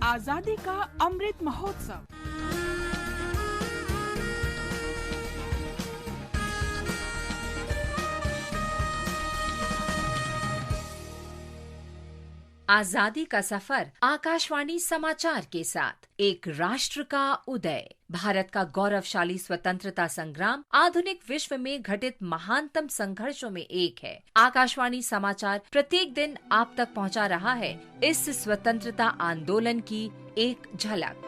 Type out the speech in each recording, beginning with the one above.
आजादी का अमृत महोत्सव। आजादी का सफर आकाशवाणी समाचार के साथ एक राष्ट्र का उदय, भारत का गौरवशाली स्वतंत्रता संग्राम आधुनिक विश्व में घटित महानतम संघर्षों में एक है। आकाशवाणी समाचार प्रत्येक दिन आप तक पहुंचा रहा है इस स्वतंत्रता आंदोलन की एक झलक।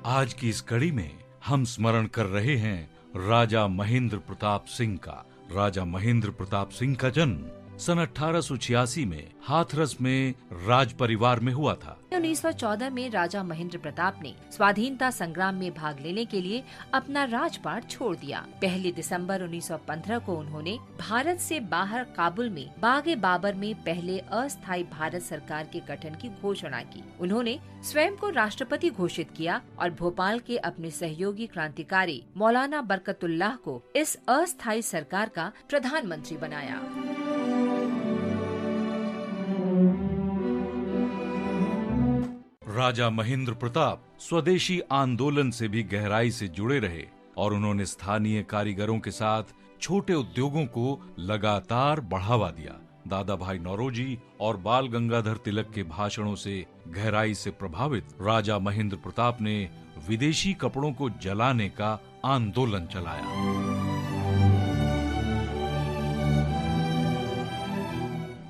आज की इस कड़ी में हम स्मरण कर रहे हैं राजा महेंद्र प्रताप सिंह का। राजा महेंद्र प्रताप सिंह का जन्म सन 1886 में हाथरस में राज परिवार में हुआ था। 1914 में राजा महेंद्र प्रताप ने स्वाधीनता संग्राम में भाग लेने के लिए अपना राजपाट छोड़ दिया। 1 दिसंबर 1915 को उन्होंने भारत से बाहर काबुल में बागे बाबर में पहले अस्थायी भारत सरकार के गठन की घोषणा की। उन्होंने स्वयं को राष्ट्रपति घोषित किया और भोपाल के अपने सहयोगी क्रांतिकारी मौलाना बरकतुल्लाह को इस अस्थायी सरकार का प्रधानमंत्री बनाया। राजा महेंद्र प्रताप स्वदेशी आंदोलन से भी गहराई से जुड़े रहे और उन्होंने स्थानीय कारीगरों के साथ छोटे उद्योगों को लगातार बढ़ावा दिया। दादा भाई नौरोजी और बाल गंगाधर तिलक के भाषणों से गहराई से प्रभावित राजा महेंद्र प्रताप ने विदेशी कपड़ों को जलाने का आंदोलन चलाया।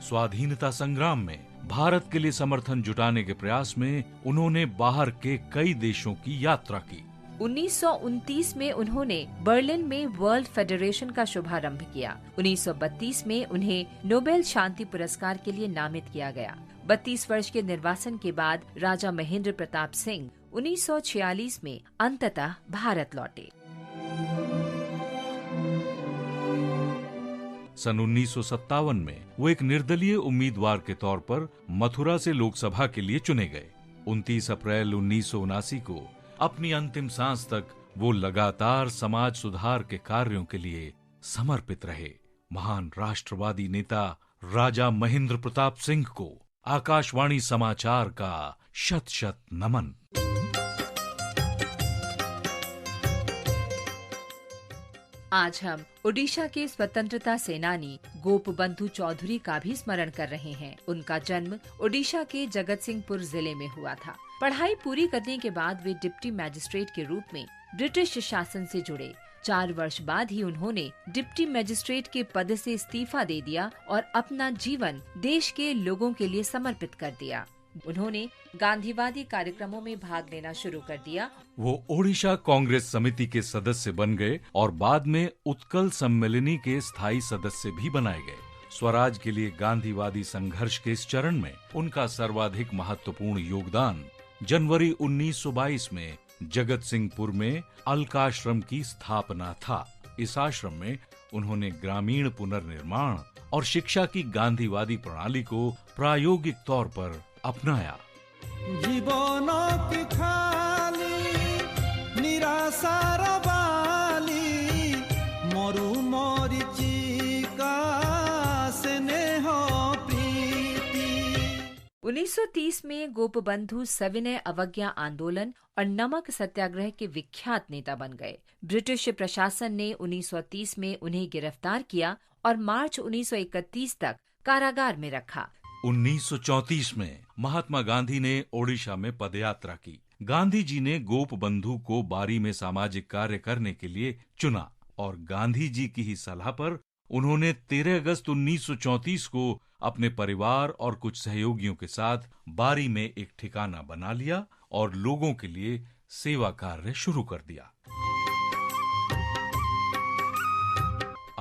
स्वाधीनता संग्राम में भारत के लिए समर्थन जुटाने के प्रयास में उन्होंने बाहर के कई देशों की यात्रा की। 1929 में उन्होंने बर्लिन में वर्ल्ड फेडरेशन का शुभारंभ किया। 1932 में उन्हें नोबेल शांति पुरस्कार के लिए नामित किया गया। 32 वर्ष के निर्वासन के बाद राजा महेंद्र प्रताप सिंह 1946 में अंततः भारत लौटे। सन 1957 में वो एक निर्दलीय उम्मीदवार के तौर पर मथुरा से लोकसभा के लिए चुने गए। 29 अप्रैल 1979 को अपनी अंतिम सांस तक वो लगातार समाज सुधार के कार्यों के लिए समर्पित रहे। महान राष्ट्रवादी नेता राजा महेंद्र प्रताप सिंह को आकाशवाणी समाचार का शत शत नमन। आज हम ओडिशा के स्वतंत्रता सेनानी गोपबंधु चौधरी का भी स्मरण कर रहे हैं। उनका जन्म ओडिशा के जगत सिंहपुर जिले में हुआ था। पढ़ाई पूरी करने के बाद वे डिप्टी मैजिस्ट्रेट के रूप में ब्रिटिश शासन से जुड़े। 4 वर्ष बाद ही उन्होंने डिप्टी मैजिस्ट्रेट के पद से इस्तीफा दे दिया और अपना जीवन देश के लोगों के लिए समर्पित कर दिया। उन्होंने गांधीवादी कार्यक्रमों में भाग लेना शुरू कर दिया। वो ओडिशा कांग्रेस समिति के सदस्य बन गए और बाद में उत्कल सम्मेलनी के स्थायी सदस्य भी बनाए गए। स्वराज के लिए गांधीवादी संघर्ष के इस चरण में उनका सर्वाधिक महत्वपूर्ण योगदान जनवरी 1922 में जगत सिंहपुर में अलकाश्रम की स्थापना था। इस आश्रम में उन्होंने ग्रामीण पुनर्निर्माण और शिक्षा की गांधीवादी प्रणाली को प्रायोगिक तौर पर अपनाया। जीवन की खाली निराशार बाली मरु मरीचिका स्नेह प्रीति। 1930 में गोपबंधु सविनय अवज्ञा आंदोलन और नमक सत्याग्रह के विख्यात नेता बन गए। ब्रिटिश प्रशासन ने 1930 में उन्हें गिरफ्तार किया और मार्च 1931 तक कारागार में रखा। 1934 में महात्मा गांधी ने ओडिशा में पदयात्रा की। गांधी जी ने गोपबंधु को बारी में सामाजिक कार्य करने के लिए चुना और गांधी जी की ही सलाह पर उन्होंने 13 अगस्त 1934 को अपने परिवार और कुछ सहयोगियों के साथ बारी में एक ठिकाना बना लिया और लोगों के लिए सेवा कार्य शुरू कर दिया।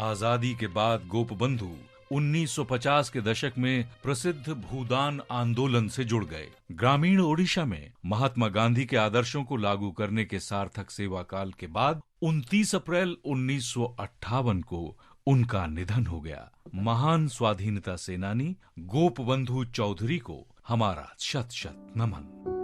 आजादी के बाद गोपबंधु 1950 के दशक में प्रसिद्ध भूदान आंदोलन से जुड़ गए। ग्रामीण ओडिशा में महात्मा गांधी के आदर्शों को लागू करने के सार्थक सेवा काल के बाद 29 अप्रैल 1958 को उनका निधन हो गया। महान स्वाधीनता सेनानी गोपबंधु चौधरी को हमारा शत शत नमन।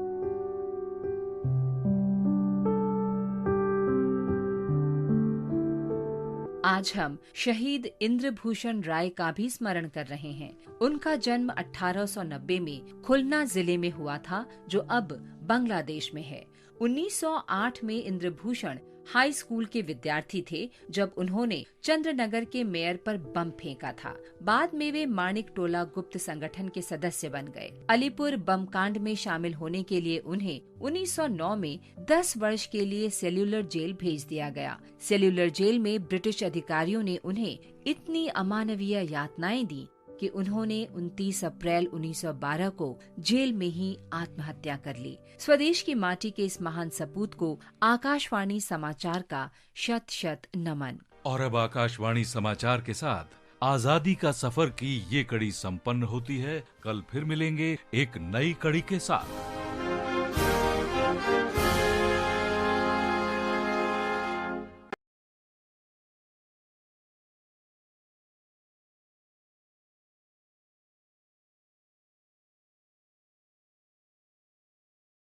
आज हम शहीद इंद्रभूषण राय का भी स्मरण कर रहे हैं। उनका जन्म 1890 में खुलना जिले में हुआ था, जो अब बांग्लादेश में है। 1908 में इंद्रभूषण हाई स्कूल के विद्यार्थी थे जब उन्होंने चंद्रनगर के मेयर पर बम फेंका था। बाद में वे माणिक टोला गुप्त संगठन के सदस्य बन गए। अलीपुर बम कांड में शामिल होने के लिए उन्हें 1909 में 10 वर्ष के लिए सेल्यूलर जेल भेज दिया गया। सेल्यूलर जेल में ब्रिटिश अधिकारियों ने उन्हें इतनी अमानवीय यातनाएं दी कि उन्होंने 29 अप्रैल 1912 को जेल में ही आत्महत्या कर ली। स्वदेश की माटी के इस महान सपूत को आकाशवाणी समाचार का शत शत नमन। और अब आकाशवाणी समाचार के साथ आजादी का सफर की ये कड़ी संपन्न होती है। कल फिर मिलेंगे एक नई कड़ी के साथ।